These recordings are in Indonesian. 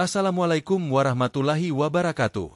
Assalamualaikum warahmatullahi wabarakatuh.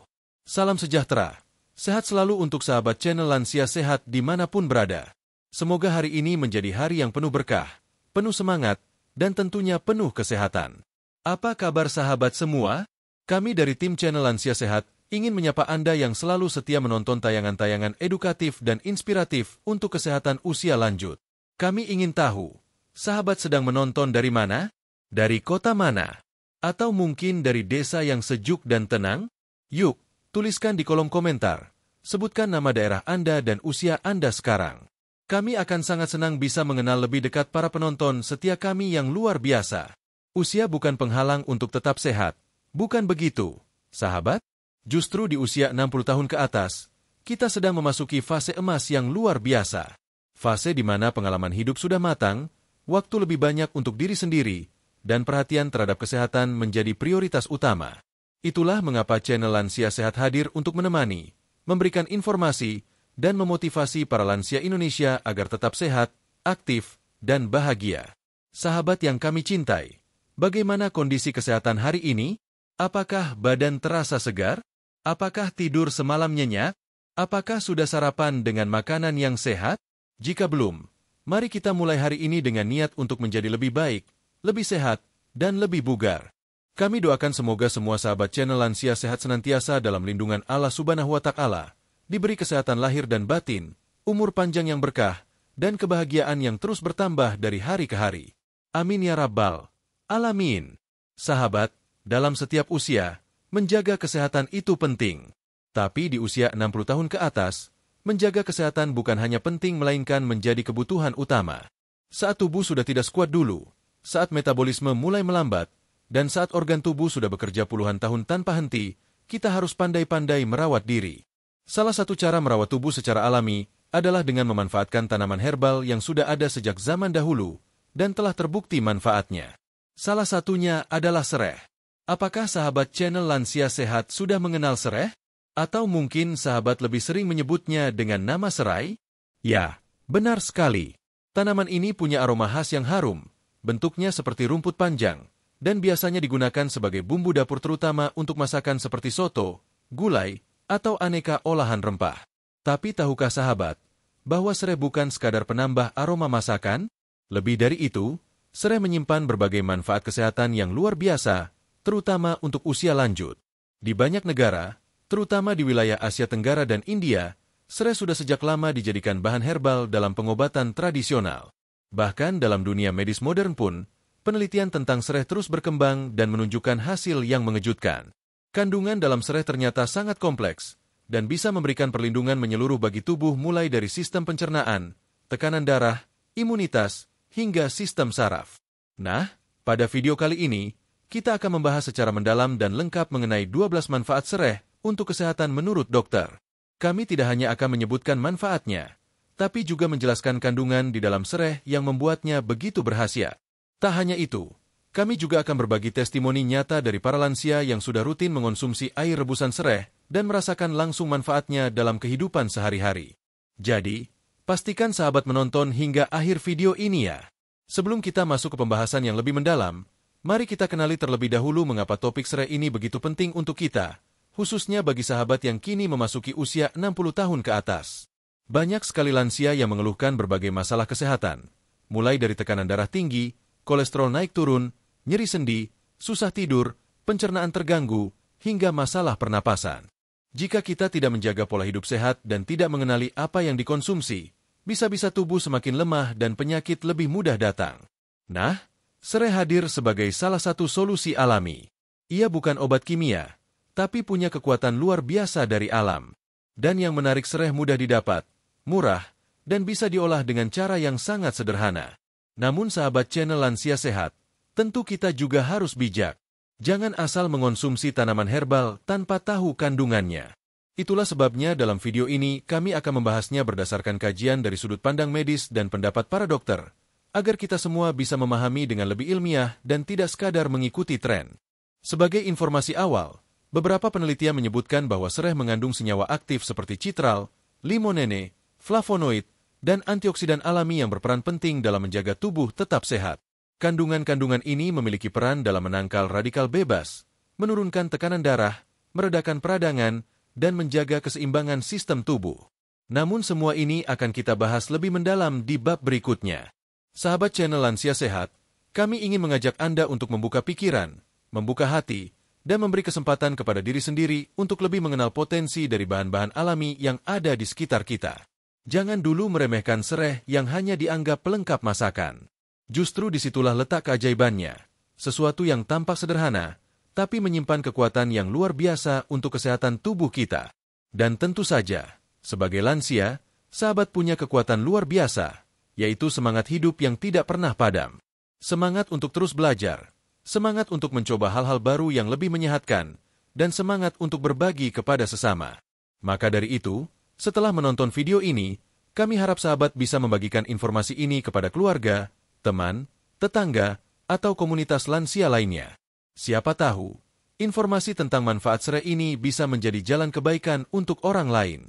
Salam sejahtera. Sehat selalu untuk sahabat channel Lansia Sehat dimanapun berada. Semoga hari ini menjadi hari yang penuh berkah, penuh semangat, dan tentunya penuh kesehatan. Apa kabar sahabat semua? Kami dari tim channel Lansia Sehat ingin menyapa Anda yang selalu setia menonton tayangan-tayangan edukatif dan inspiratif untuk kesehatan usia lanjut. Kami ingin tahu, sahabat sedang menonton dari mana? Dari kota mana? Atau mungkin dari desa yang sejuk dan tenang? Yuk, tuliskan di kolom komentar. Sebutkan nama daerah Anda dan usia Anda sekarang. Kami akan sangat senang bisa mengenal lebih dekat para penonton setia kami yang luar biasa. Usia bukan penghalang untuk tetap sehat. Bukan begitu, sahabat? Justru di usia 60 tahun ke atas, kita sedang memasuki fase emas yang luar biasa. Fase di mana pengalaman hidup sudah matang, waktu lebih banyak untuk diri sendiri, dan perhatian terhadap kesehatan menjadi prioritas utama. Itulah mengapa channel Lansia Sehat hadir untuk menemani, memberikan informasi, dan memotivasi para lansia Indonesia agar tetap sehat, aktif, dan bahagia. Sahabat yang kami cintai, bagaimana kondisi kesehatan hari ini? Apakah badan terasa segar? Apakah tidur semalam nyenyak? Apakah sudah sarapan dengan makanan yang sehat? Jika belum, mari kita mulai hari ini dengan niat untuk menjadi lebih baik, lebih sehat, dan lebih bugar. Kami doakan semoga semua sahabat channel Lansia Sehat senantiasa dalam lindungan Allah Subhanahu wa Ta'ala, diberi kesehatan lahir dan batin, umur panjang yang berkah, dan kebahagiaan yang terus bertambah dari hari ke hari. Amin ya Rabbal Alamin. Sahabat, dalam setiap usia, menjaga kesehatan itu penting. Tapi di usia 60 tahun ke atas, menjaga kesehatan bukan hanya penting melainkan menjadi kebutuhan utama. Saat tubuh sudah tidak sekuat dulu, saat metabolisme mulai melambat, dan saat organ tubuh sudah bekerja puluhan tahun tanpa henti, kita harus pandai-pandai merawat diri. Salah satu cara merawat tubuh secara alami adalah dengan memanfaatkan tanaman herbal yang sudah ada sejak zaman dahulu dan telah terbukti manfaatnya. Salah satunya adalah sereh. Apakah sahabat channel Lansia Sehat sudah mengenal sereh? Atau mungkin sahabat lebih sering menyebutnya dengan nama serai? Ya, benar sekali. Tanaman ini punya aroma khas yang harum, bentuknya seperti rumput panjang, dan biasanya digunakan sebagai bumbu dapur terutama untuk masakan seperti soto, gulai, atau aneka olahan rempah. Tapi tahukah sahabat, bahwa serai bukan sekadar penambah aroma masakan? Lebih dari itu, serai menyimpan berbagai manfaat kesehatan yang luar biasa, terutama untuk usia lanjut. Di banyak negara, terutama di wilayah Asia Tenggara dan India, serai sudah sejak lama dijadikan bahan herbal dalam pengobatan tradisional. Bahkan dalam dunia medis modern pun, penelitian tentang serai terus berkembang dan menunjukkan hasil yang mengejutkan. Kandungan dalam serai ternyata sangat kompleks, dan bisa memberikan perlindungan menyeluruh bagi tubuh mulai dari sistem pencernaan, tekanan darah, imunitas, hingga sistem saraf. Nah, pada video kali ini, kita akan membahas secara mendalam dan lengkap mengenai 12 manfaat serai untuk kesehatan menurut dokter. Kami tidak hanya akan menyebutkan manfaatnya, tapi juga menjelaskan kandungan di dalam serai yang membuatnya begitu berkhasiat. Tak hanya itu, kami juga akan berbagi testimoni nyata dari para lansia yang sudah rutin mengonsumsi air rebusan serai dan merasakan langsung manfaatnya dalam kehidupan sehari-hari. Jadi, pastikan sahabat menonton hingga akhir video ini ya. Sebelum kita masuk ke pembahasan yang lebih mendalam, mari kita kenali terlebih dahulu mengapa topik serai ini begitu penting untuk kita, khususnya bagi sahabat yang kini memasuki usia 60 tahun ke atas. Banyak sekali lansia yang mengeluhkan berbagai masalah kesehatan, mulai dari tekanan darah tinggi, kolesterol naik turun, nyeri sendi, susah tidur, pencernaan terganggu, hingga masalah pernapasan. Jika kita tidak menjaga pola hidup sehat dan tidak mengenali apa yang dikonsumsi, bisa-bisa tubuh semakin lemah dan penyakit lebih mudah datang. Nah, serai hadir sebagai salah satu solusi alami. Ia bukan obat kimia, tapi punya kekuatan luar biasa dari alam. Dan yang menarik, serai mudah didapat, murah, dan bisa diolah dengan cara yang sangat sederhana. Namun sahabat channel Lansia Sehat, tentu kita juga harus bijak. Jangan asal mengonsumsi tanaman herbal tanpa tahu kandungannya. Itulah sebabnya dalam video ini kami akan membahasnya berdasarkan kajian dari sudut pandang medis dan pendapat para dokter, agar kita semua bisa memahami dengan lebih ilmiah dan tidak sekadar mengikuti tren. Sebagai informasi awal, beberapa penelitian menyebutkan bahwa serai mengandung senyawa aktif seperti citral, limonene, flavonoid, dan antioksidan alami yang berperan penting dalam menjaga tubuh tetap sehat. Kandungan-kandungan ini memiliki peran dalam menangkal radikal bebas, menurunkan tekanan darah, meredakan peradangan, dan menjaga keseimbangan sistem tubuh. Namun semua ini akan kita bahas lebih mendalam di bab berikutnya. Sahabat channel Lansia Sehat, kami ingin mengajak Anda untuk membuka pikiran, membuka hati, dan memberi kesempatan kepada diri sendiri untuk lebih mengenal potensi dari bahan-bahan alami yang ada di sekitar kita. Jangan dulu meremehkan sereh yang hanya dianggap pelengkap masakan. Justru disitulah letak keajaibannya, sesuatu yang tampak sederhana, tapi menyimpan kekuatan yang luar biasa untuk kesehatan tubuh kita. Dan tentu saja, sebagai lansia, sahabat punya kekuatan luar biasa, yaitu semangat hidup yang tidak pernah padam. Semangat untuk terus belajar, semangat untuk mencoba hal-hal baru yang lebih menyehatkan, dan semangat untuk berbagi kepada sesama. Maka dari itu, setelah menonton video ini, kami harap sahabat bisa membagikan informasi ini kepada keluarga, teman, tetangga, atau komunitas lansia lainnya. Siapa tahu, informasi tentang manfaat sereh ini bisa menjadi jalan kebaikan untuk orang lain.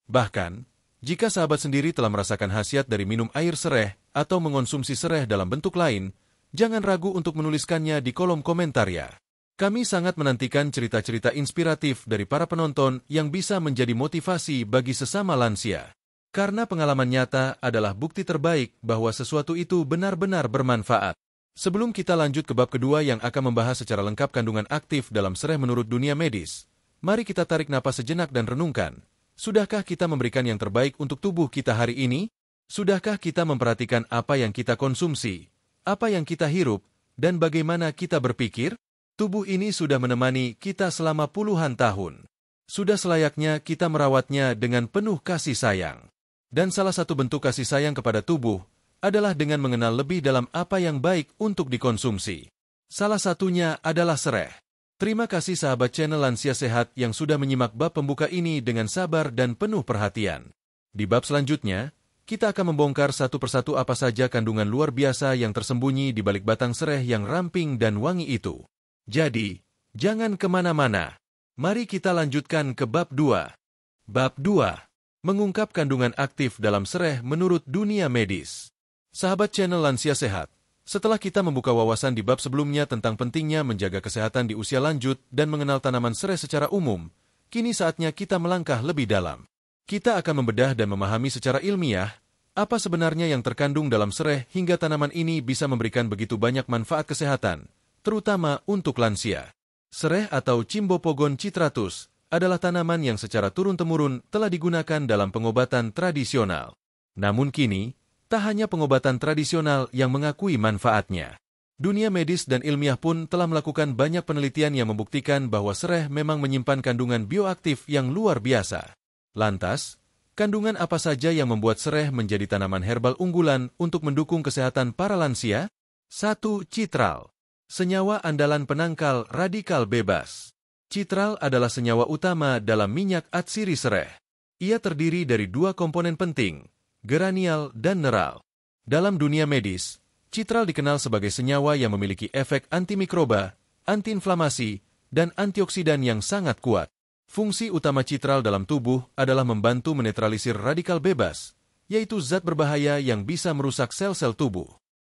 Bahkan, jika sahabat sendiri telah merasakan khasiat dari minum air sereh atau mengonsumsi sereh dalam bentuk lain, jangan ragu untuk menuliskannya di kolom komentar ya. Kami sangat menantikan cerita-cerita inspiratif dari para penonton yang bisa menjadi motivasi bagi sesama lansia. Karena pengalaman nyata adalah bukti terbaik bahwa sesuatu itu benar-benar bermanfaat. Sebelum kita lanjut ke bab kedua yang akan membahas secara lengkap kandungan aktif dalam sereh menurut dunia medis, mari kita tarik napas sejenak dan renungkan. Sudahkah kita memberikan yang terbaik untuk tubuh kita hari ini? Sudahkah kita memperhatikan apa yang kita konsumsi, apa yang kita hirup, dan bagaimana kita berpikir? Tubuh ini sudah menemani kita selama puluhan tahun. Sudah selayaknya kita merawatnya dengan penuh kasih sayang. Dan salah satu bentuk kasih sayang kepada tubuh adalah dengan mengenal lebih dalam apa yang baik untuk dikonsumsi. Salah satunya adalah sereh. Terima kasih sahabat channel Lansia Sehat yang sudah menyimak bab pembuka ini dengan sabar dan penuh perhatian. Di bab selanjutnya, kita akan membongkar satu persatu apa saja kandungan luar biasa yang tersembunyi di balik batang sereh yang ramping dan wangi itu. Jadi, jangan kemana-mana. Mari kita lanjutkan ke bab 2. Bab 2. Mengungkap kandungan aktif dalam sereh menurut dunia medis. Sahabat channel Lansia Sehat, setelah kita membuka wawasan di bab sebelumnya tentang pentingnya menjaga kesehatan di usia lanjut dan mengenal tanaman sereh secara umum, kini saatnya kita melangkah lebih dalam. Kita akan membedah dan memahami secara ilmiah apa sebenarnya yang terkandung dalam sereh hingga tanaman ini bisa memberikan begitu banyak manfaat kesehatan, terutama untuk lansia. Sereh atau Cymbopogon citratus adalah tanaman yang secara turun-temurun telah digunakan dalam pengobatan tradisional. Namun kini, tak hanya pengobatan tradisional yang mengakui manfaatnya. Dunia medis dan ilmiah pun telah melakukan banyak penelitian yang membuktikan bahwa sereh memang menyimpan kandungan bioaktif yang luar biasa. Lantas, kandungan apa saja yang membuat sereh menjadi tanaman herbal unggulan untuk mendukung kesehatan para lansia? 1. Citral. Senyawa andalan penangkal radikal bebas. Citral adalah senyawa utama dalam minyak atsiri sereh. Ia terdiri dari dua komponen penting, geranial dan neral. Dalam dunia medis, citral dikenal sebagai senyawa yang memiliki efek antimikroba, antiinflamasi, dan antioksidan yang sangat kuat. Fungsi utama citral dalam tubuh adalah membantu menetralisir radikal bebas, yaitu zat berbahaya yang bisa merusak sel-sel tubuh.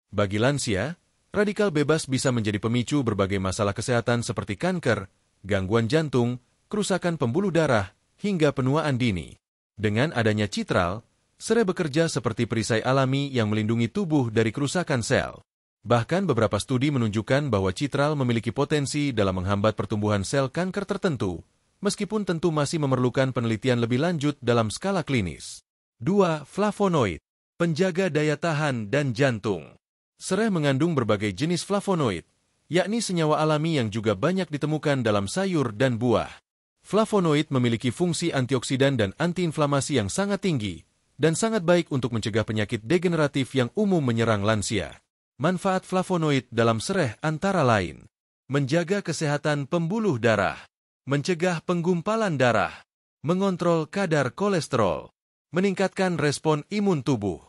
Bagi lansia, radikal bebas bisa menjadi pemicu berbagai masalah kesehatan seperti kanker, gangguan jantung, kerusakan pembuluh darah, hingga penuaan dini. Dengan adanya citral, sereh bekerja seperti perisai alami yang melindungi tubuh dari kerusakan sel. Bahkan beberapa studi menunjukkan bahwa citral memiliki potensi dalam menghambat pertumbuhan sel kanker tertentu, meskipun tentu masih memerlukan penelitian lebih lanjut dalam skala klinis. 2. Flavonoid, penjaga daya tahan dan jantung. Sereh mengandung berbagai jenis flavonoid, yakni senyawa alami yang juga banyak ditemukan dalam sayur dan buah. Flavonoid memiliki fungsi antioksidan dan antiinflamasi yang sangat tinggi, dan sangat baik untuk mencegah penyakit degeneratif yang umum menyerang lansia. Manfaat flavonoid dalam sereh antara lain: menjaga kesehatan pembuluh darah, mencegah penggumpalan darah, mengontrol kadar kolesterol, meningkatkan respon imun tubuh.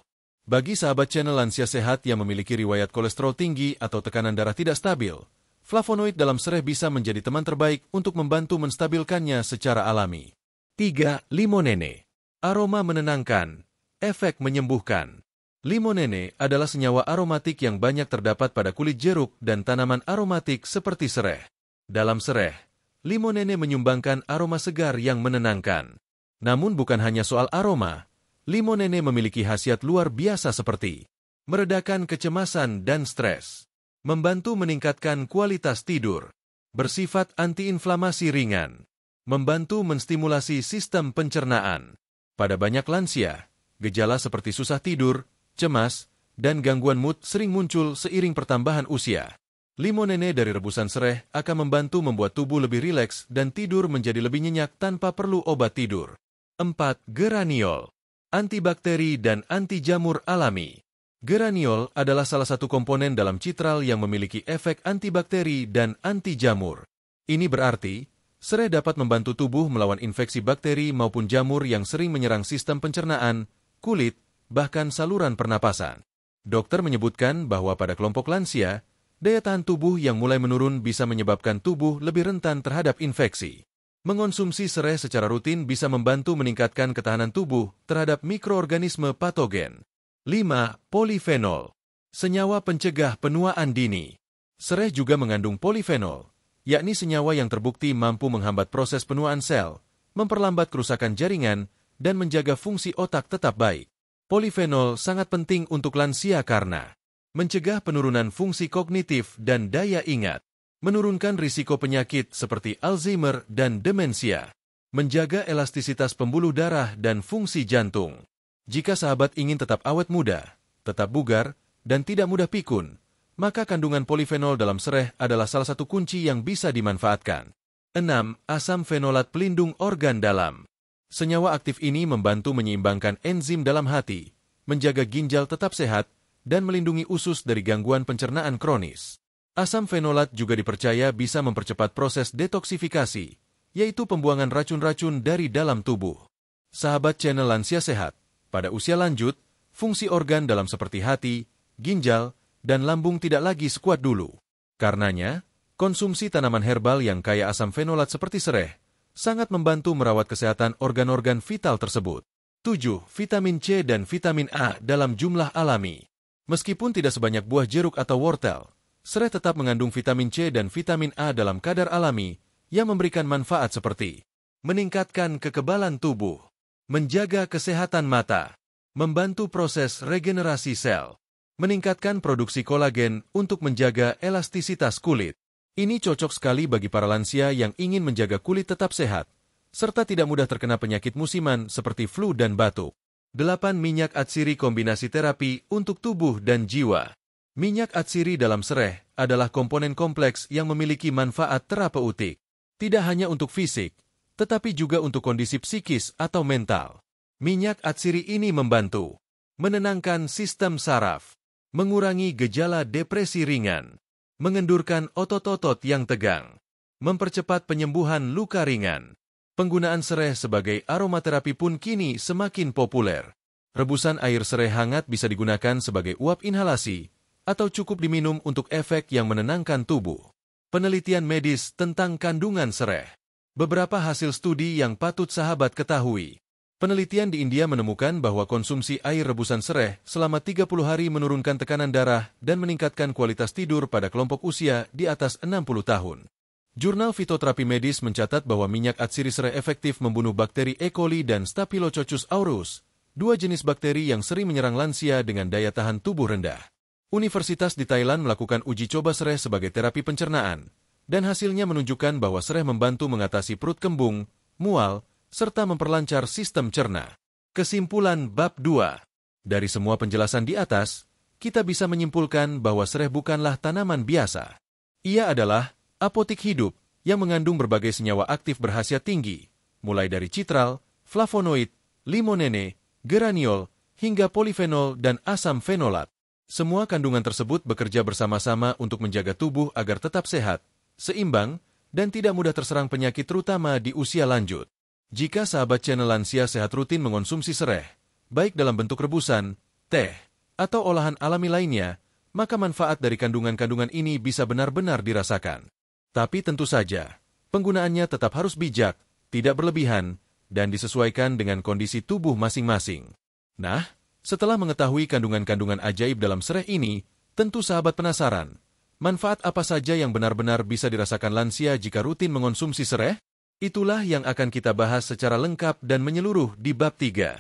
Bagi sahabat channel Lansia Sehat yang memiliki riwayat kolesterol tinggi atau tekanan darah tidak stabil, flavonoid dalam sereh bisa menjadi teman terbaik untuk membantu menstabilkannya secara alami. 3. Limonene. Aroma menenangkan, efek menyembuhkan. Limonene adalah senyawa aromatik yang banyak terdapat pada kulit jeruk dan tanaman aromatik seperti sereh. Dalam sereh, limonene menyumbangkan aroma segar yang menenangkan. Namun bukan hanya soal aroma, limonene memiliki khasiat luar biasa seperti meredakan kecemasan dan stres, membantu meningkatkan kualitas tidur, bersifat antiinflamasi ringan, membantu menstimulasi sistem pencernaan. Pada banyak lansia, gejala seperti susah tidur, cemas, dan gangguan mood sering muncul seiring pertambahan usia. Limonene dari rebusan sereh akan membantu membuat tubuh lebih rileks dan tidur menjadi lebih nyenyak tanpa perlu obat tidur. 4. Geraniol. Antibakteri dan anti jamur alami. Geraniol adalah salah satu komponen dalam citral yang memiliki efek antibakteri dan anti jamur. Ini berarti, sereh dapat membantu tubuh melawan infeksi bakteri maupun jamur yang sering menyerang sistem pencernaan, kulit, bahkan saluran pernapasan. Dokter menyebutkan bahwa pada kelompok lansia, daya tahan tubuh yang mulai menurun bisa menyebabkan tubuh lebih rentan terhadap infeksi. Mengonsumsi sereh secara rutin bisa membantu meningkatkan ketahanan tubuh terhadap mikroorganisme patogen. 5. Polifenol. Senyawa pencegah penuaan dini. Sereh juga mengandung polifenol, yakni senyawa yang terbukti mampu menghambat proses penuaan sel, memperlambat kerusakan jaringan, dan menjaga fungsi otak tetap baik. Polifenol sangat penting untuk lansia karena mencegah penurunan fungsi kognitif dan daya ingat, menurunkan risiko penyakit seperti Alzheimer dan demensia, menjaga elastisitas pembuluh darah dan fungsi jantung. Jika sahabat ingin tetap awet muda, tetap bugar, dan tidak mudah pikun, maka kandungan polifenol dalam sereh adalah salah satu kunci yang bisa dimanfaatkan. 6. Asam fenolat pelindung organ dalam. Senyawa aktif ini membantu menyeimbangkan enzim dalam hati, menjaga ginjal tetap sehat, dan melindungi usus dari gangguan pencernaan kronis. Asam fenolat juga dipercaya bisa mempercepat proses detoksifikasi, yaitu pembuangan racun-racun dari dalam tubuh. Sahabat channel Lansia Sehat, pada usia lanjut, fungsi organ dalam seperti hati, ginjal, dan lambung tidak lagi sekuat dulu. Karenanya, konsumsi tanaman herbal yang kaya asam fenolat seperti sereh sangat membantu merawat kesehatan organ-organ vital tersebut. 7. Vitamin C dan vitamin A dalam jumlah alami. Meskipun tidak sebanyak buah jeruk atau wortel, sereh tetap mengandung vitamin C dan vitamin A dalam kadar alami yang memberikan manfaat seperti meningkatkan kekebalan tubuh, menjaga kesehatan mata, membantu proses regenerasi sel, meningkatkan produksi kolagen untuk menjaga elastisitas kulit. Ini cocok sekali bagi para lansia yang ingin menjaga kulit tetap sehat, serta tidak mudah terkena penyakit musiman seperti flu dan batuk. 8. Minyak atsiri kombinasi terapi untuk tubuh dan jiwa. Minyak atsiri dalam sereh adalah komponen kompleks yang memiliki manfaat terapeutik. Tidak hanya untuk fisik, tetapi juga untuk kondisi psikis atau mental. Minyak atsiri ini membantu menenangkan sistem saraf, mengurangi gejala depresi ringan, mengendurkan otot-otot yang tegang, mempercepat penyembuhan luka ringan. Penggunaan sereh sebagai aromaterapi pun kini semakin populer. Rebusan air sereh hangat bisa digunakan sebagai uap inhalasi atau cukup diminum untuk efek yang menenangkan tubuh. Penelitian medis tentang kandungan sereh. Beberapa hasil studi yang patut sahabat ketahui. Penelitian di India menemukan bahwa konsumsi air rebusan sereh selama 30 hari menurunkan tekanan darah dan meningkatkan kualitas tidur pada kelompok usia di atas 60 tahun. Jurnal Fitoterapi Medis mencatat bahwa minyak atsiri sereh efektif membunuh bakteri E. coli dan Staphylococcus aureus, dua jenis bakteri yang sering menyerang lansia dengan daya tahan tubuh rendah. Universitas di Thailand melakukan uji coba sereh sebagai terapi pencernaan, dan hasilnya menunjukkan bahwa sereh membantu mengatasi perut kembung, mual, serta memperlancar sistem cerna. Kesimpulan bab 2. Dari semua penjelasan di atas, kita bisa menyimpulkan bahwa sereh bukanlah tanaman biasa. Ia adalah apotik hidup yang mengandung berbagai senyawa aktif berkhasiat tinggi, mulai dari citral, flavonoid, limonene, geraniol, hingga polifenol dan asam fenolat. Semua kandungan tersebut bekerja bersama-sama untuk menjaga tubuh agar tetap sehat, seimbang, dan tidak mudah terserang penyakit terutama di usia lanjut. Jika sahabat channel Lansia Sehat rutin mengonsumsi sereh, baik dalam bentuk rebusan, teh, atau olahan alami lainnya, maka manfaat dari kandungan-kandungan ini bisa benar-benar dirasakan. Tapi tentu saja, penggunaannya tetap harus bijak, tidak berlebihan, dan disesuaikan dengan kondisi tubuh masing-masing. Nah, setelah mengetahui kandungan-kandungan ajaib dalam sereh ini, tentu sahabat penasaran, Manfaat apa saja yang benar-benar bisa dirasakan lansia jika rutin mengonsumsi sereh? Itulah yang akan kita bahas secara lengkap dan menyeluruh di bab 3.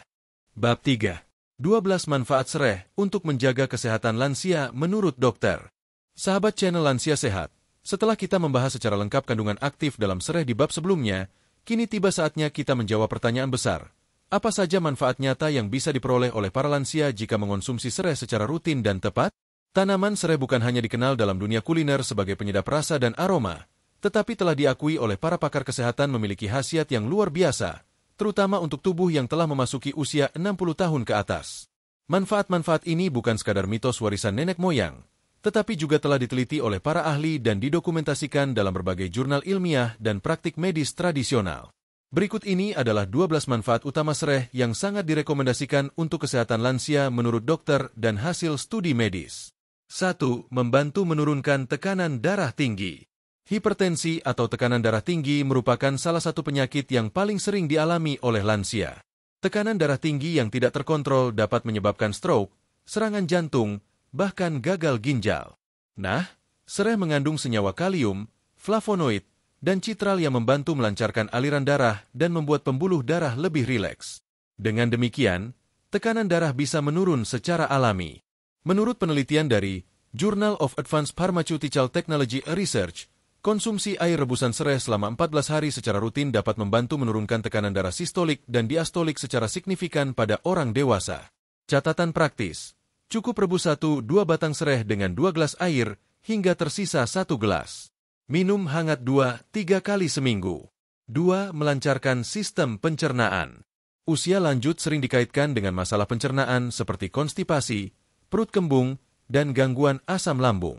Bab 3. 12 manfaat sereh untuk menjaga kesehatan lansia menurut dokter. Sahabat channel Lansia Sehat, setelah kita membahas secara lengkap kandungan aktif dalam sereh di bab sebelumnya, kini tiba saatnya kita menjawab pertanyaan besar. Apa saja manfaat nyata yang bisa diperoleh oleh para lansia jika mengonsumsi sereh secara rutin dan tepat? Tanaman sereh bukan hanya dikenal dalam dunia kuliner sebagai penyedap rasa dan aroma, tetapi telah diakui oleh para pakar kesehatan memiliki khasiat yang luar biasa, terutama untuk tubuh yang telah memasuki usia 60 tahun ke atas. Manfaat-manfaat ini bukan sekadar mitos warisan nenek moyang, tetapi juga telah diteliti oleh para ahli dan didokumentasikan dalam berbagai jurnal ilmiah dan praktik medis tradisional. Berikut ini adalah 12 manfaat utama sereh yang sangat direkomendasikan untuk kesehatan lansia menurut dokter dan hasil studi medis. 1. Membantu menurunkan tekanan darah tinggi. Hipertensi atau tekanan darah tinggi merupakan salah satu penyakit yang paling sering dialami oleh lansia. Tekanan darah tinggi yang tidak terkontrol dapat menyebabkan stroke, serangan jantung, bahkan gagal ginjal. Nah, sereh mengandung senyawa kalium, flavonoid, dan citral yang membantu melancarkan aliran darah dan membuat pembuluh darah lebih rileks. Dengan demikian, tekanan darah bisa menurun secara alami. Menurut penelitian dari Journal of Advanced Pharmaceutical Technology Research, konsumsi air rebusan sereh selama 14 hari secara rutin dapat membantu menurunkan tekanan darah sistolik dan diastolik secara signifikan pada orang dewasa. Catatan praktis, cukup rebus 1-2 batang sereh dengan 2 gelas air hingga tersisa 1 gelas. Minum hangat 2-3 kali seminggu. 2. Melancarkan sistem pencernaan. Usia lanjut sering dikaitkan dengan masalah pencernaan seperti konstipasi, perut kembung, dan gangguan asam lambung.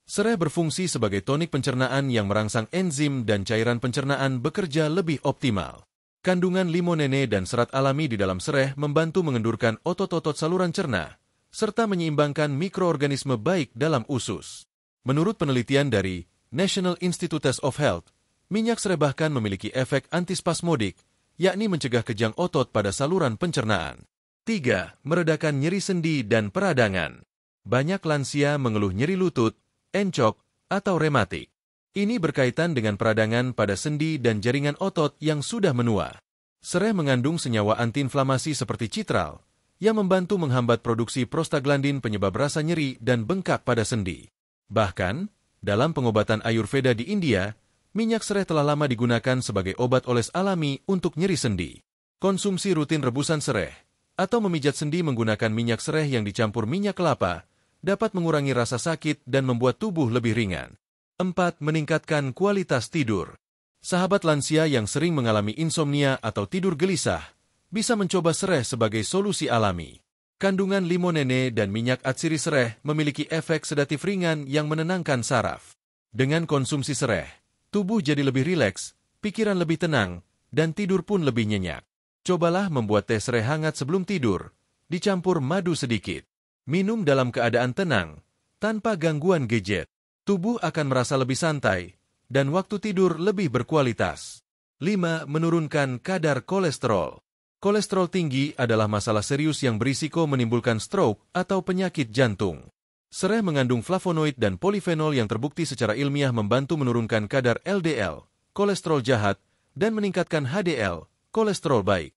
Sereh berfungsi sebagai tonik pencernaan yang merangsang enzim dan cairan pencernaan bekerja lebih optimal. Kandungan limonene dan serat alami di dalam sereh membantu mengendurkan otot-otot saluran cerna, serta menyeimbangkan mikroorganisme baik dalam usus. Menurut penelitian dari National Institutes of Health, minyak sereh bahkan memiliki efek antispasmodik, yakni mencegah kejang otot pada saluran pencernaan. 3. Meredakan nyeri sendi dan peradangan. Banyak lansia mengeluh nyeri lutut, encok, atau rematik. Ini berkaitan dengan peradangan pada sendi dan jaringan otot yang sudah menua. Sereh mengandung senyawa antiinflamasi seperti citral, yang membantu menghambat produksi prostaglandin penyebab rasa nyeri dan bengkak pada sendi. Bahkan, dalam pengobatan Ayurveda di India, minyak sereh telah lama digunakan sebagai obat oles alami untuk nyeri sendi. Konsumsi rutin rebusan sereh, atau memijat sendi menggunakan minyak sereh yang dicampur minyak kelapa, dapat mengurangi rasa sakit dan membuat tubuh lebih ringan. 4. Meningkatkan kualitas tidur. Sahabat lansia yang sering mengalami insomnia atau tidur gelisah, bisa mencoba sereh sebagai solusi alami. Kandungan limonene dan minyak atsiri sereh memiliki efek sedatif ringan yang menenangkan saraf. Dengan konsumsi sereh, tubuh jadi lebih rileks, pikiran lebih tenang, dan tidur pun lebih nyenyak. Cobalah membuat teh sereh hangat sebelum tidur, dicampur madu sedikit. Minum dalam keadaan tenang, tanpa gangguan gadget. Tubuh akan merasa lebih santai, dan waktu tidur lebih berkualitas. 5. Menurunkan kadar kolesterol. Kolesterol tinggi adalah masalah serius yang berisiko menimbulkan stroke atau penyakit jantung. Sereh mengandung flavonoid dan polifenol yang terbukti secara ilmiah membantu menurunkan kadar LDL, kolesterol jahat, dan meningkatkan HDL, kolesterol baik.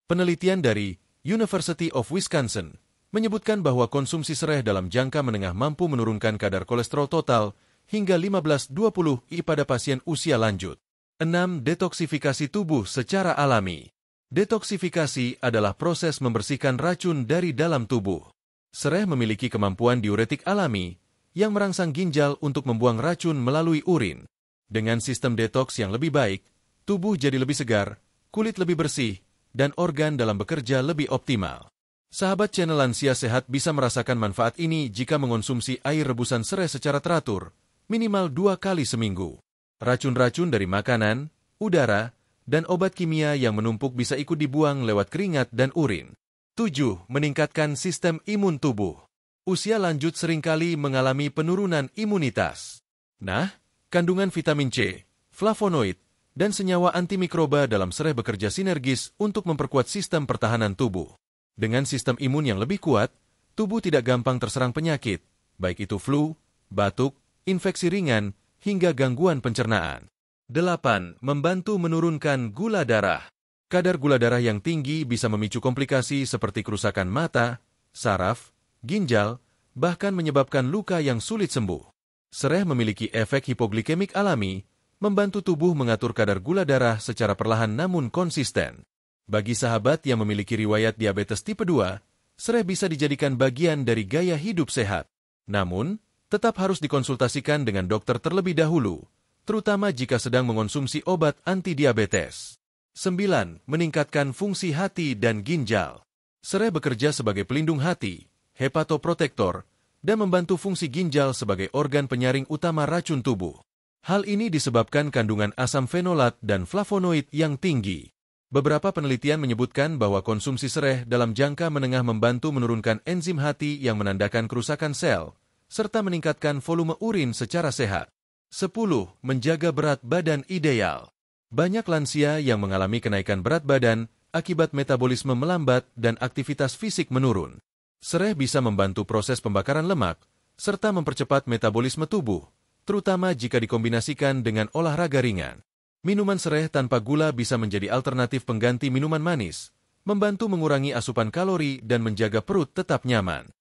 Penelitian dari University of Wisconsin menyebutkan bahwa konsumsi sereh dalam jangka menengah mampu menurunkan kadar kolesterol total hingga 15-20 I pada pasien usia lanjut. 6. Detoksifikasi tubuh secara alami. Detoksifikasi adalah proses membersihkan racun dari dalam tubuh. Sereh memiliki kemampuan diuretik alami yang merangsang ginjal untuk membuang racun melalui urin. Dengan sistem detoks yang lebih baik, tubuh jadi lebih segar, kulit lebih bersih, dan organ dalam bekerja lebih optimal. Sahabat channel Lansia Sehat bisa merasakan manfaat ini jika mengonsumsi air rebusan sereh secara teratur, minimal 2 kali seminggu. Racun-racun dari makanan, udara, dan obat kimia yang menumpuk bisa ikut dibuang lewat keringat dan urin. 7. Meningkatkan sistem imun tubuh. Usia lanjut seringkali mengalami penurunan imunitas. Nah, kandungan vitamin C, flavonoid, dan senyawa antimikroba dalam sereh bekerja sinergis untuk memperkuat sistem pertahanan tubuh. Dengan sistem imun yang lebih kuat, tubuh tidak gampang terserang penyakit, baik itu flu, batuk, infeksi ringan, hingga gangguan pencernaan. 8. Membantu menurunkan gula darah. Kadar gula darah yang tinggi bisa memicu komplikasi seperti kerusakan mata, saraf, ginjal, bahkan menyebabkan luka yang sulit sembuh. Sereh memiliki efek hipoglikemik alami, membantu tubuh mengatur kadar gula darah secara perlahan namun konsisten. Bagi sahabat yang memiliki riwayat diabetes tipe 2, sereh bisa dijadikan bagian dari gaya hidup sehat. Namun, tetap harus dikonsultasikan dengan dokter terlebih dahulu, terutama jika sedang mengonsumsi obat anti-diabetes. 9. Meningkatkan fungsi hati dan ginjal. Sereh bekerja sebagai pelindung hati, hepatoprotektor, dan membantu fungsi ginjal sebagai organ penyaring utama racun tubuh. Hal ini disebabkan kandungan asam fenolat dan flavonoid yang tinggi. Beberapa penelitian menyebutkan bahwa konsumsi sereh dalam jangka menengah membantu menurunkan enzim hati yang menandakan kerusakan sel, serta meningkatkan volume urin secara sehat. 10. Menjaga berat badan ideal. Banyak lansia yang mengalami kenaikan berat badan akibat metabolisme melambat dan aktivitas fisik menurun. Sereh bisa membantu proses pembakaran lemak, serta mempercepat metabolisme tubuh, terutama jika dikombinasikan dengan olahraga ringan. Minuman sereh tanpa gula bisa menjadi alternatif pengganti minuman manis, membantu mengurangi asupan kalori dan menjaga perut tetap nyaman.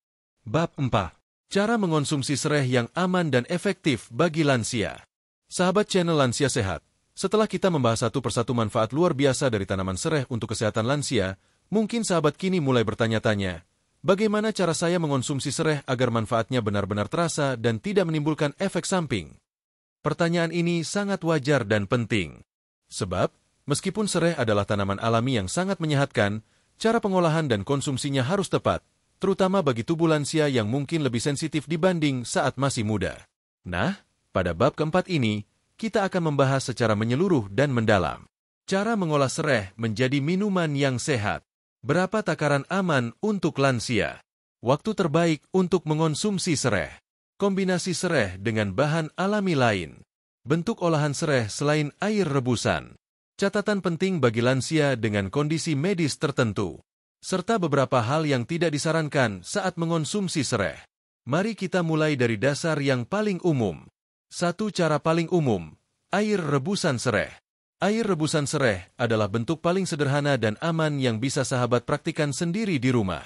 Bab 4. Cara mengonsumsi sereh yang aman dan efektif bagi lansia. Sahabat channel Lansia Sehat, setelah kita membahas satu persatu manfaat luar biasa dari tanaman sereh untuk kesehatan lansia, mungkin sahabat kini mulai bertanya-tanya, bagaimana cara saya mengonsumsi sereh agar manfaatnya benar-benar terasa dan tidak menimbulkan efek samping? Pertanyaan ini sangat wajar dan penting. Sebab, meskipun sereh adalah tanaman alami yang sangat menyehatkan, cara pengolahan dan konsumsinya harus tepat, terutama bagi tubuh lansia yang mungkin lebih sensitif dibanding saat masih muda. Nah, pada bab keempat ini, kita akan membahas secara menyeluruh dan mendalam. Cara mengolah sereh menjadi minuman yang sehat. Berapa takaran aman untuk lansia? Waktu terbaik untuk mengonsumsi sereh. Kombinasi sereh dengan bahan alami lain. Bentuk olahan sereh selain air rebusan. Catatan penting bagi lansia dengan kondisi medis tertentu. Serta beberapa hal yang tidak disarankan saat mengonsumsi sereh. Mari kita mulai dari dasar yang paling umum. Satu cara paling umum, air rebusan sereh. Air rebusan sereh adalah bentuk paling sederhana dan aman yang bisa sahabat praktikan sendiri di rumah.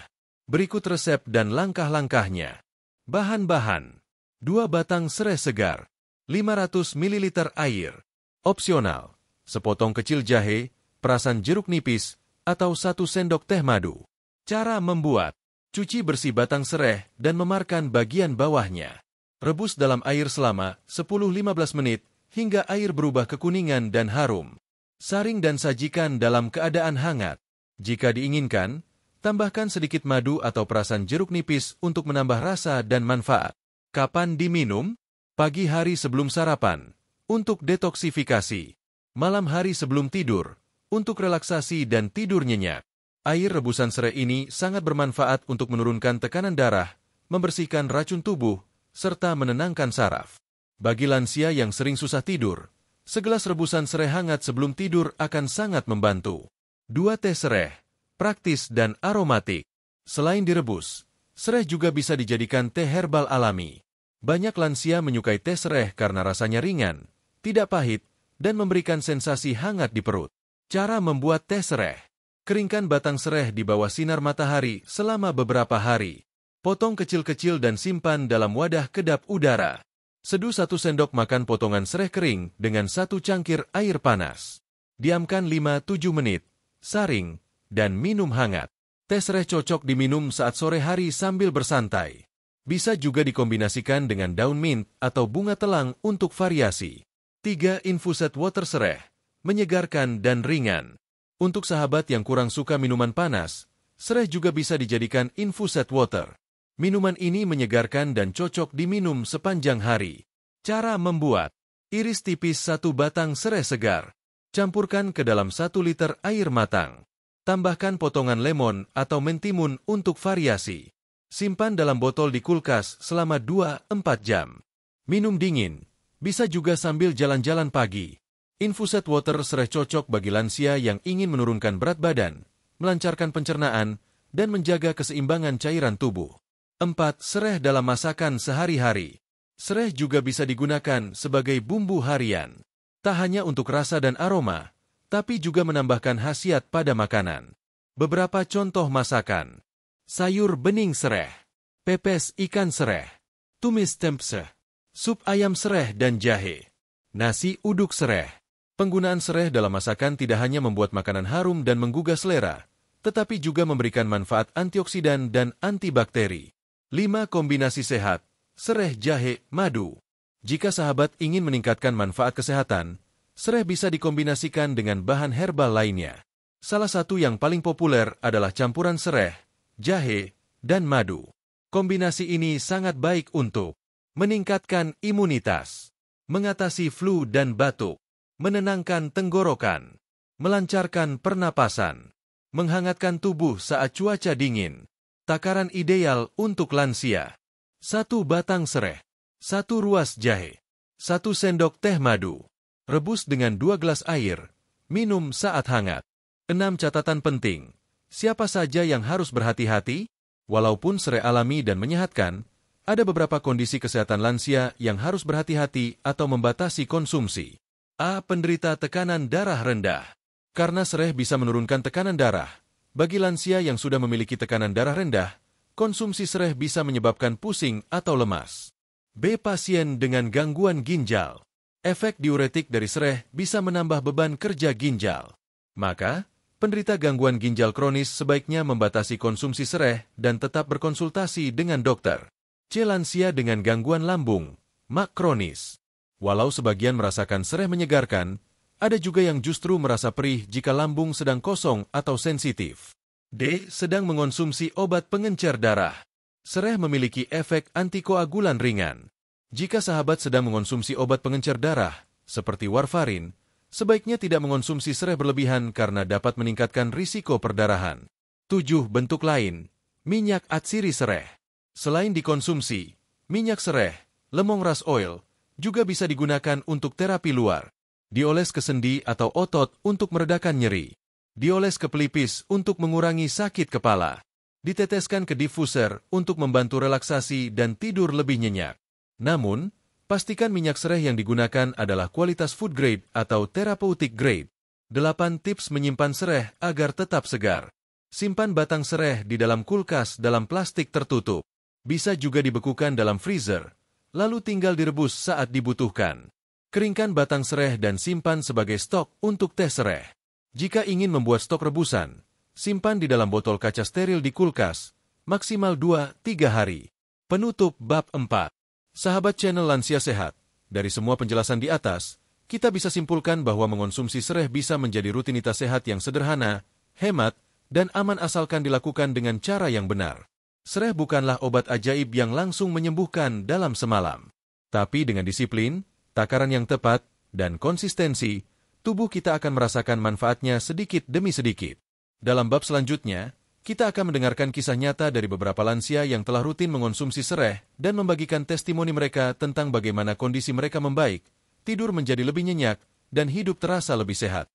Berikut resep dan langkah-langkahnya. Bahan-bahan. 2 batang sereh segar, 500 ml air. Opsional, sepotong kecil jahe, perasan jeruk nipis, atau 1 sendok teh madu. Cara membuat. Cuci bersih batang sereh dan memarkan bagian bawahnya. Rebus dalam air selama 10-15 menit hingga air berubah kekuningan dan harum. Saring dan sajikan dalam keadaan hangat. Jika diinginkan, tambahkan sedikit madu atau perasan jeruk nipis untuk menambah rasa dan manfaat. Kapan diminum? Pagi hari sebelum sarapan, untuk detoksifikasi. Malam hari sebelum tidur, untuk relaksasi dan tidur nyenyak. Air rebusan sereh ini sangat bermanfaat untuk menurunkan tekanan darah, membersihkan racun tubuh, serta menenangkan saraf. Bagi lansia yang sering susah tidur, segelas rebusan sereh hangat sebelum tidur akan sangat membantu. 2 teh sereh, praktis dan aromatik. Selain direbus, sereh juga bisa dijadikan teh herbal alami. Banyak lansia menyukai teh sereh karena rasanya ringan, tidak pahit, dan memberikan sensasi hangat di perut. Cara membuat teh sereh. Keringkan batang sereh di bawah sinar matahari selama beberapa hari. Potong kecil-kecil dan simpan dalam wadah kedap udara. Seduh 1 sendok makan potongan sereh kering dengan 1 cangkir air panas. Diamkan 5-7 menit, saring, dan minum hangat. Teh sereh cocok diminum saat sore hari sambil bersantai. Bisa juga dikombinasikan dengan daun mint atau bunga telang untuk variasi. 3 infused water sereh, menyegarkan dan ringan. Untuk sahabat yang kurang suka minuman panas, sereh juga bisa dijadikan infused water. Minuman ini menyegarkan dan cocok diminum sepanjang hari. Cara membuat. Iris tipis 1 batang sereh segar. Campurkan ke dalam 1 liter air matang. Tambahkan potongan lemon atau mentimun untuk variasi. Simpan dalam botol di kulkas selama 2-4 jam. Minum dingin. Bisa juga sambil jalan-jalan pagi. Infused water sereh cocok bagi lansia yang ingin menurunkan berat badan, melancarkan pencernaan, dan menjaga keseimbangan cairan tubuh. 4. Sereh dalam masakan sehari-hari. Sereh juga bisa digunakan sebagai bumbu harian. Tak hanya untuk rasa dan aroma, tapi juga menambahkan khasiat pada makanan. Beberapa contoh masakan. Sayur bening sereh, pepes ikan sereh, tumis tempse, sup ayam sereh dan jahe, nasi uduk sereh. Penggunaan sereh dalam masakan tidak hanya membuat makanan harum dan menggugah selera, tetapi juga memberikan manfaat antioksidan dan antibakteri. 5 kombinasi sehat, sereh jahe madu. Jika sahabat ingin meningkatkan manfaat kesehatan, sereh bisa dikombinasikan dengan bahan herbal lainnya. Salah satu yang paling populer adalah campuran sereh, jahe, dan madu. Kombinasi ini sangat baik untuk meningkatkan imunitas, mengatasi flu dan batuk, menenangkan tenggorokan, melancarkan pernapasan, menghangatkan tubuh saat cuaca dingin. Takaran ideal untuk lansia. 1 batang sereh, 1 ruas jahe, 1 sendok teh madu. Rebus dengan 2 gelas air, minum saat hangat. 6 catatan penting. Siapa saja yang harus berhati-hati? Walaupun sereh alami dan menyehatkan, ada beberapa kondisi kesehatan lansia yang harus berhati-hati atau membatasi konsumsi. A. Penderita tekanan darah rendah. Karena sereh bisa menurunkan tekanan darah, bagi lansia yang sudah memiliki tekanan darah rendah, konsumsi sereh bisa menyebabkan pusing atau lemas. B. Pasien dengan gangguan ginjal. Efek diuretik dari sereh bisa menambah beban kerja ginjal. Maka, penderita gangguan ginjal kronis sebaiknya membatasi konsumsi sereh dan tetap berkonsultasi dengan dokter. C. Lansia dengan gangguan lambung, MAG kronis. Walau sebagian merasakan sereh menyegarkan, ada juga yang justru merasa perih jika lambung sedang kosong atau sensitif. D. Sedang mengonsumsi obat pengencer darah. Sereh memiliki efek antikoagulan ringan. Jika sahabat sedang mengonsumsi obat pengencer darah, seperti warfarin, sebaiknya tidak mengonsumsi sereh berlebihan karena dapat meningkatkan risiko perdarahan. 7. Bentuk lain. Minyak atsiri sereh. Selain dikonsumsi, minyak sereh, lemongrass oil, juga bisa digunakan untuk terapi luar. Dioles ke sendi atau otot untuk meredakan nyeri. Dioles ke pelipis untuk mengurangi sakit kepala. Diteteskan ke diffuser untuk membantu relaksasi dan tidur lebih nyenyak. Namun, pastikan minyak sereh yang digunakan adalah kualitas food grade atau therapeutic grade. 8 tips menyimpan sereh agar tetap segar. Simpan batang sereh di dalam kulkas dalam plastik tertutup. Bisa juga dibekukan dalam freezer, lalu tinggal direbus saat dibutuhkan. Keringkan batang sereh dan simpan sebagai stok untuk teh sereh. Jika ingin membuat stok rebusan, simpan di dalam botol kaca steril di kulkas, maksimal 2-3 hari. Penutup bab 4. Sahabat channel Lansia Sehat, dari semua penjelasan di atas, kita bisa simpulkan bahwa mengonsumsi sereh bisa menjadi rutinitas sehat yang sederhana, hemat, dan aman asalkan dilakukan dengan cara yang benar. Sereh bukanlah obat ajaib yang langsung menyembuhkan dalam semalam. Tapi dengan disiplin, takaran yang tepat, dan konsistensi, tubuh kita akan merasakan manfaatnya sedikit demi sedikit. Dalam bab selanjutnya, kita akan mendengarkan kisah nyata dari beberapa lansia yang telah rutin mengonsumsi sereh dan membagikan testimoni mereka tentang bagaimana kondisi mereka membaik, tidur menjadi lebih nyenyak, dan hidup terasa lebih sehat.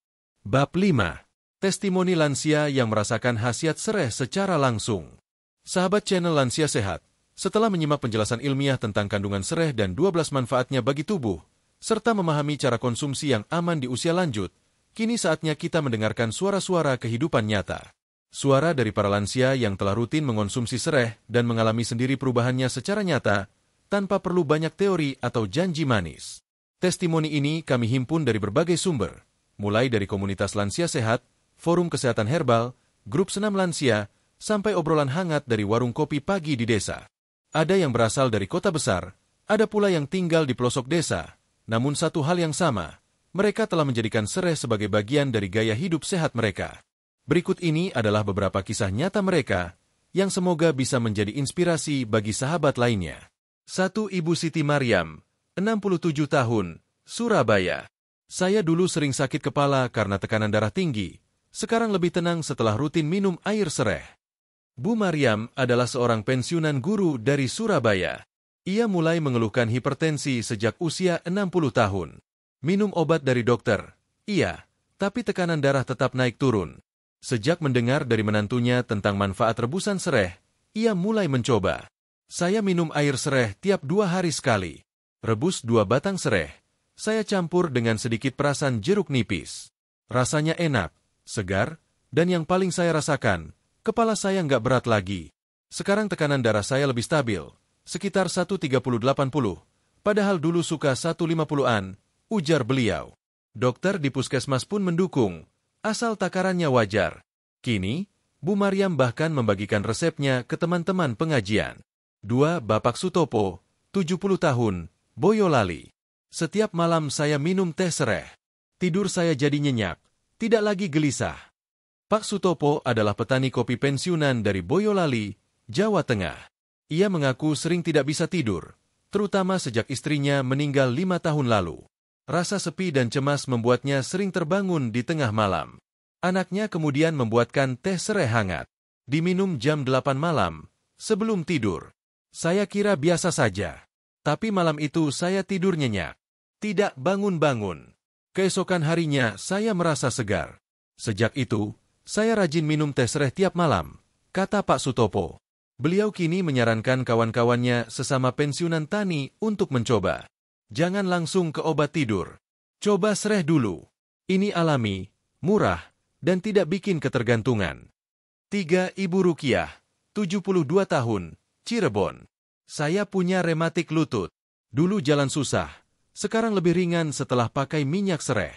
Bab 5. Testimoni lansia yang merasakan khasiat sereh secara langsung. Sahabat channel Lansia Sehat, setelah menyimak penjelasan ilmiah tentang kandungan sereh dan 12 manfaatnya bagi tubuh, serta memahami cara konsumsi yang aman di usia lanjut, kini saatnya kita mendengarkan suara-suara kehidupan nyata. Suara dari para lansia yang telah rutin mengonsumsi sereh dan mengalami sendiri perubahannya secara nyata, tanpa perlu banyak teori atau janji manis. Testimoni ini kami himpun dari berbagai sumber, mulai dari komunitas Lansia Sehat, forum kesehatan herbal, grup senam lansia, sampai obrolan hangat dari warung kopi pagi di desa. Ada yang berasal dari kota besar, ada pula yang tinggal di pelosok desa, namun satu hal yang sama, mereka telah menjadikan sereh sebagai bagian dari gaya hidup sehat mereka. Berikut ini adalah beberapa kisah nyata mereka, yang semoga bisa menjadi inspirasi bagi sahabat lainnya. 1. Ibu Siti Maryam, 67 tahun, Surabaya. Saya dulu sering sakit kepala karena tekanan darah tinggi, sekarang lebih tenang setelah rutin minum air sereh. Bu Maryam adalah seorang pensiunan guru dari Surabaya. Ia mulai mengeluhkan hipertensi sejak usia 60 tahun. Minum obat dari dokter, iya, tapi tekanan darah tetap naik turun. Sejak mendengar dari menantunya tentang manfaat rebusan sereh, ia mulai mencoba. Saya minum air sereh tiap 2 hari sekali. Rebus 2 batang sereh. Saya campur dengan sedikit perasan jeruk nipis. Rasanya enak, segar, dan yang paling saya rasakan, kepala saya nggak berat lagi. Sekarang tekanan darah saya lebih stabil, sekitar 130/80, padahal dulu suka 150-an, ujar beliau. Dokter di puskesmas pun mendukung, asal takarannya wajar. Kini, Bu Maryam bahkan membagikan resepnya ke teman-teman pengajian. 2. Bapak Sutopo, 70 tahun, Boyolali. Setiap malam saya minum teh sereh. Tidur saya jadi nyenyak, tidak lagi gelisah. Pak Sutopo adalah petani kopi pensiunan dari Boyolali, Jawa Tengah. Ia mengaku sering tidak bisa tidur, terutama sejak istrinya meninggal 5 tahun lalu. Rasa sepi dan cemas membuatnya sering terbangun di tengah malam. Anaknya kemudian membuatkan teh sereh hangat. Diminum jam 8 malam, sebelum tidur. Saya kira biasa saja. Tapi malam itu saya tidur nyenyak. Tidak bangun-bangun. Keesokan harinya saya merasa segar. Sejak itu, saya rajin minum teh sereh tiap malam, kata Pak Sutopo. Beliau kini menyarankan kawan-kawannya sesama pensiunan tani untuk mencoba. Jangan langsung ke obat tidur. Coba sereh dulu. Ini alami, murah, dan tidak bikin ketergantungan. 3. Ibu Rukiah, 72 tahun, Cirebon. Saya punya rematik lutut. Dulu jalan susah, sekarang lebih ringan setelah pakai minyak sereh.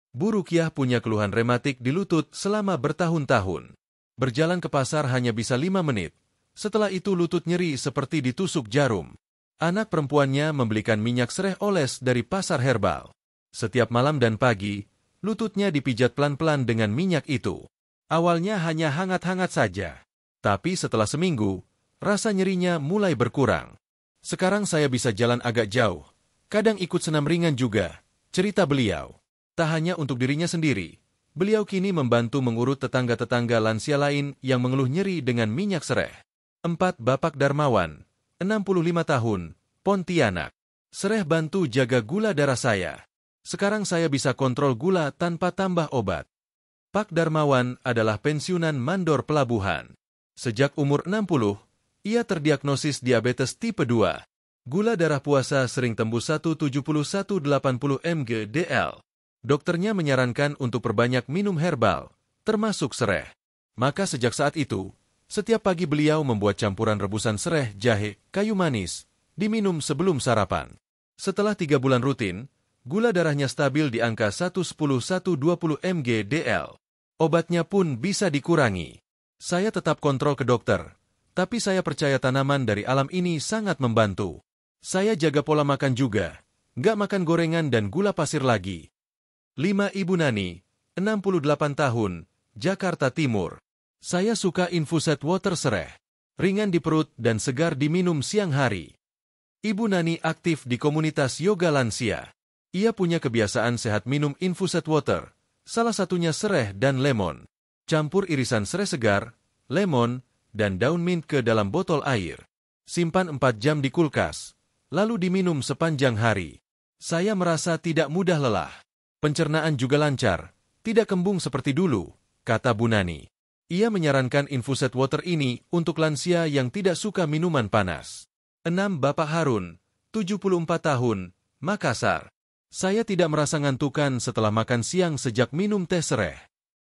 Bu Rukiah punya keluhan rematik di lutut selama bertahun-tahun. Berjalan ke pasar hanya bisa 5 menit. Setelah itu lutut nyeri seperti ditusuk jarum. Anak perempuannya membelikan minyak sereh oles dari pasar herbal. Setiap malam dan pagi, lututnya dipijat pelan-pelan dengan minyak itu. Awalnya hanya hangat-hangat saja. Tapi setelah seminggu, rasa nyerinya mulai berkurang. Sekarang saya bisa jalan agak jauh. Kadang ikut senam ringan juga, cerita beliau. Tak hanya untuk dirinya sendiri, beliau kini membantu mengurut tetangga-tetangga lansia lain yang mengeluh nyeri dengan minyak sereh. 4. Bapak Darmawan, 65 tahun, Pontianak. Sereh bantu jaga gula darah saya. Sekarang saya bisa kontrol gula tanpa tambah obat. Pak Darmawan adalah pensiunan mandor pelabuhan. Sejak umur 60, ia terdiagnosis diabetes tipe 2. Gula darah puasa sering tembus 170/180 mg/dl. Dokternya menyarankan untuk perbanyak minum herbal, termasuk sereh. Maka sejak saat itu, setiap pagi beliau membuat campuran rebusan sereh, jahe, kayu manis, diminum sebelum sarapan. Setelah 3 bulan rutin, gula darahnya stabil di angka 110/120 mg/dl. Obatnya pun bisa dikurangi. Saya tetap kontrol ke dokter, tapi saya percaya tanaman dari alam ini sangat membantu. Saya jaga pola makan juga, nggak makan gorengan dan gula pasir lagi. 5. Ibu Nani, 68 tahun, Jakarta Timur. Saya suka infuset water sereh. Ringan di perut dan segar diminum siang hari. Ibu Nani aktif di komunitas yoga lansia. Ia punya kebiasaan sehat minum infuset water, salah satunya sereh dan lemon. Campur irisan sereh segar, lemon, dan daun mint ke dalam botol air. Simpan 4 jam di kulkas, lalu diminum sepanjang hari. Saya merasa tidak mudah lelah. Pencernaan juga lancar, tidak kembung seperti dulu, kata Bu Nani. Ia menyarankan infuset water ini untuk lansia yang tidak suka minuman panas. 6. Bapak Harun, 74 tahun, Makassar. Saya tidak merasa ngantukan setelah makan siang sejak minum teh sereh.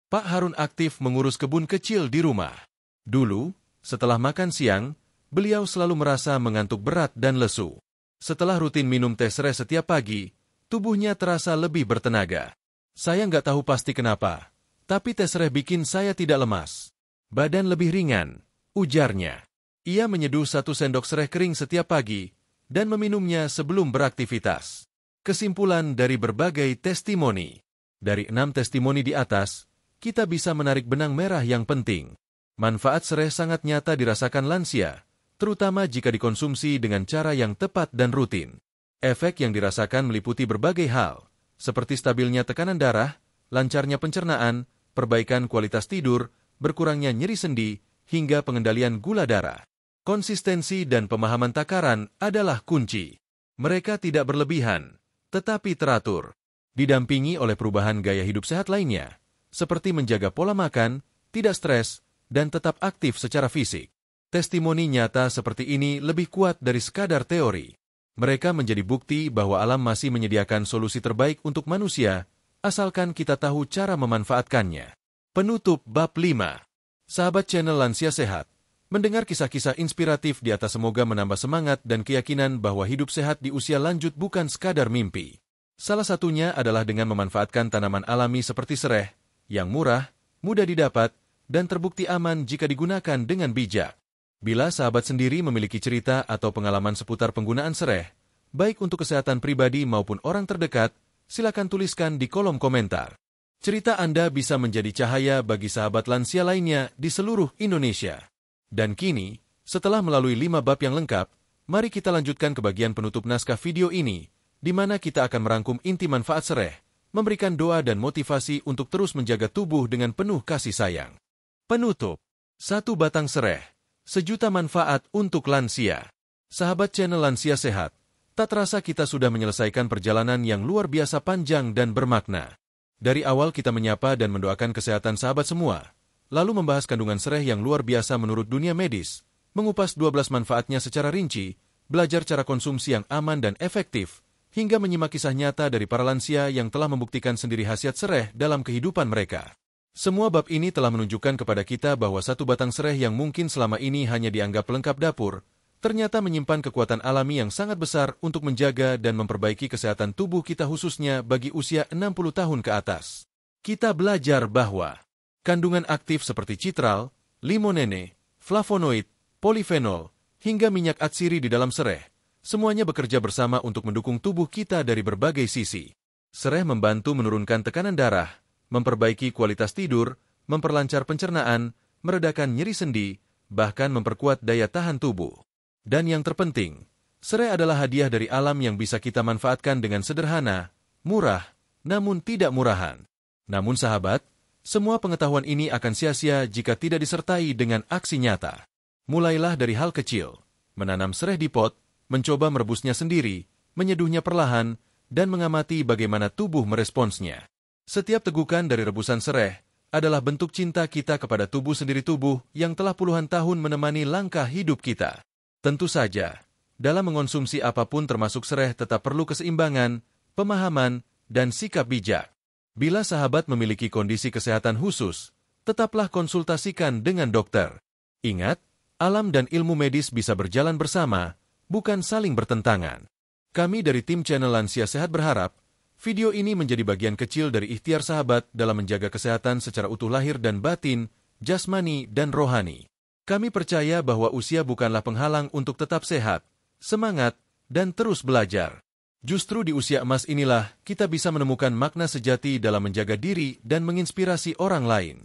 Pak Harun aktif mengurus kebun kecil di rumah. Dulu, setelah makan siang, beliau selalu merasa mengantuk berat dan lesu. Setelah rutin minum teh sereh setiap pagi, tubuhnya terasa lebih bertenaga. Saya nggak tahu pasti kenapa, tapi teh sereh bikin saya tidak lemas. Badan lebih ringan, ujarnya. Ia menyeduh 1 sendok sereh kering setiap pagi dan meminumnya sebelum beraktivitas. Kesimpulan dari berbagai testimoni. Dari 6 testimoni di atas, kita bisa menarik benang merah yang penting. Manfaat sereh sangat nyata dirasakan lansia, terutama jika dikonsumsi dengan cara yang tepat dan rutin. Efek yang dirasakan meliputi berbagai hal, seperti stabilnya tekanan darah, lancarnya pencernaan, perbaikan kualitas tidur, berkurangnya nyeri sendi, hingga pengendalian gula darah. Konsistensi dan pemahaman takaran adalah kunci. Mereka tidak berlebihan, tetapi teratur. Didampingi oleh perubahan gaya hidup sehat lainnya, seperti menjaga pola makan, tidak stres, dan tetap aktif secara fisik. Testimoni nyata seperti ini lebih kuat dari sekadar teori. Mereka menjadi bukti bahwa alam masih menyediakan solusi terbaik untuk manusia, asalkan kita tahu cara memanfaatkannya. Penutup Bab 5. Sahabat channel Lansia Sehat, mendengar kisah-kisah inspiratif di atas semoga menambah semangat dan keyakinan bahwa hidup sehat di usia lanjut bukan sekadar mimpi. Salah satunya adalah dengan memanfaatkan tanaman alami seperti sereh, yang murah, mudah didapat, dan terbukti aman jika digunakan dengan bijak. Bila sahabat sendiri memiliki cerita atau pengalaman seputar penggunaan sereh, baik untuk kesehatan pribadi maupun orang terdekat, silakan tuliskan di kolom komentar. Cerita Anda bisa menjadi cahaya bagi sahabat lansia lainnya di seluruh Indonesia. Dan kini, setelah melalui 5 bab yang lengkap, mari kita lanjutkan ke bagian penutup naskah video ini, di mana kita akan merangkum inti manfaat sereh, memberikan doa dan motivasi untuk terus menjaga tubuh dengan penuh kasih sayang. Penutup. 1 batang sereh. 1 juta manfaat untuk lansia. Sahabat channel Lansia Sehat, tak terasa kita sudah menyelesaikan perjalanan yang luar biasa panjang dan bermakna. Dari awal kita menyapa dan mendoakan kesehatan sahabat semua, lalu membahas kandungan sereh yang luar biasa menurut dunia medis, mengupas 12 manfaatnya secara rinci, belajar cara konsumsi yang aman dan efektif, hingga menyimak kisah nyata dari para lansia yang telah membuktikan sendiri khasiat sereh dalam kehidupan mereka. Semua bab ini telah menunjukkan kepada kita bahwa 1 batang sereh yang mungkin selama ini hanya dianggap pelengkap dapur, ternyata menyimpan kekuatan alami yang sangat besar untuk menjaga dan memperbaiki kesehatan tubuh kita khususnya bagi usia 60 tahun ke atas. Kita belajar bahwa kandungan aktif seperti citral, limonene, flavonoid, polifenol, hingga minyak atsiri di dalam sereh, semuanya bekerja bersama untuk mendukung tubuh kita dari berbagai sisi. Sereh membantu menurunkan tekanan darah, memperbaiki kualitas tidur, memperlancar pencernaan, meredakan nyeri sendi, bahkan memperkuat daya tahan tubuh. Dan yang terpenting, sereh adalah hadiah dari alam yang bisa kita manfaatkan dengan sederhana, murah, namun tidak murahan. Namun sahabat, semua pengetahuan ini akan sia-sia jika tidak disertai dengan aksi nyata. Mulailah dari hal kecil, menanam sereh di pot, mencoba merebusnya sendiri, menyeduhnya perlahan, dan mengamati bagaimana tubuh meresponsnya. Setiap tegukan dari rebusan sereh adalah bentuk cinta kita kepada tubuh sendiri, tubuh yang telah puluhan tahun menemani langkah hidup kita. Tentu saja, dalam mengonsumsi apapun termasuk sereh tetap perlu keseimbangan, pemahaman, dan sikap bijak. Bila sahabat memiliki kondisi kesehatan khusus, tetaplah konsultasikan dengan dokter. Ingat, alam dan ilmu medis bisa berjalan bersama, bukan saling bertentangan. Kami dari tim channel Lansia Sehat berharap, video ini menjadi bagian kecil dari ikhtiar sahabat dalam menjaga kesehatan secara utuh lahir dan batin, jasmani dan rohani. Kami percaya bahwa usia bukanlah penghalang untuk tetap sehat, semangat, dan terus belajar. Justru di usia emas inilah kita bisa menemukan makna sejati dalam menjaga diri dan menginspirasi orang lain.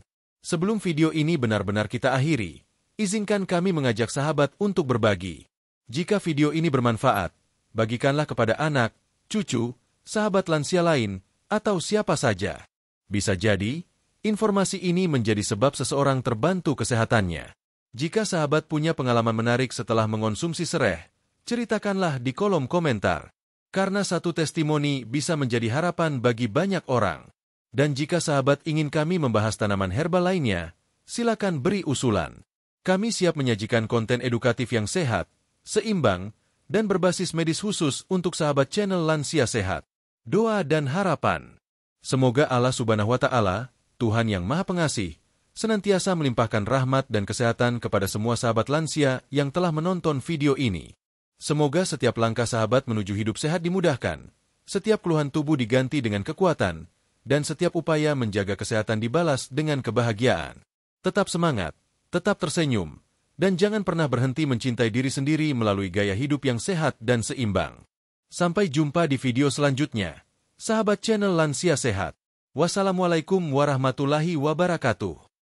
Sebelum video ini benar-benar kita akhiri, izinkan kami mengajak sahabat untuk berbagi. Jika video ini bermanfaat, bagikanlah kepada anak, cucu, sahabat lansia lain, atau siapa saja. Bisa jadi, informasi ini menjadi sebab seseorang terbantu kesehatannya. Jika sahabat punya pengalaman menarik setelah mengonsumsi sereh, ceritakanlah di kolom komentar. Karena satu testimoni bisa menjadi harapan bagi banyak orang. Dan jika sahabat ingin kami membahas tanaman herbal lainnya, silakan beri usulan. Kami siap menyajikan konten edukatif yang sehat, seimbang, dan berbasis medis khusus untuk sahabat channel Lansia Sehat. Doa dan harapan. Semoga Allah Subhanahu wa Ta'ala, Tuhan yang Maha Pengasih, senantiasa melimpahkan rahmat dan kesehatan kepada semua sahabat lansia yang telah menonton video ini. Semoga setiap langkah sahabat menuju hidup sehat dimudahkan, setiap keluhan tubuh diganti dengan kekuatan, dan setiap upaya menjaga kesehatan dibalas dengan kebahagiaan. Tetap semangat, tetap tersenyum, dan jangan pernah berhenti mencintai diri sendiri melalui gaya hidup yang sehat dan seimbang. Sampai jumpa di video selanjutnya, sahabat channel Lansia Sehat. Wassalamualaikum warahmatullahi wabarakatuh.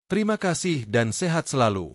Terima kasih dan sehat selalu.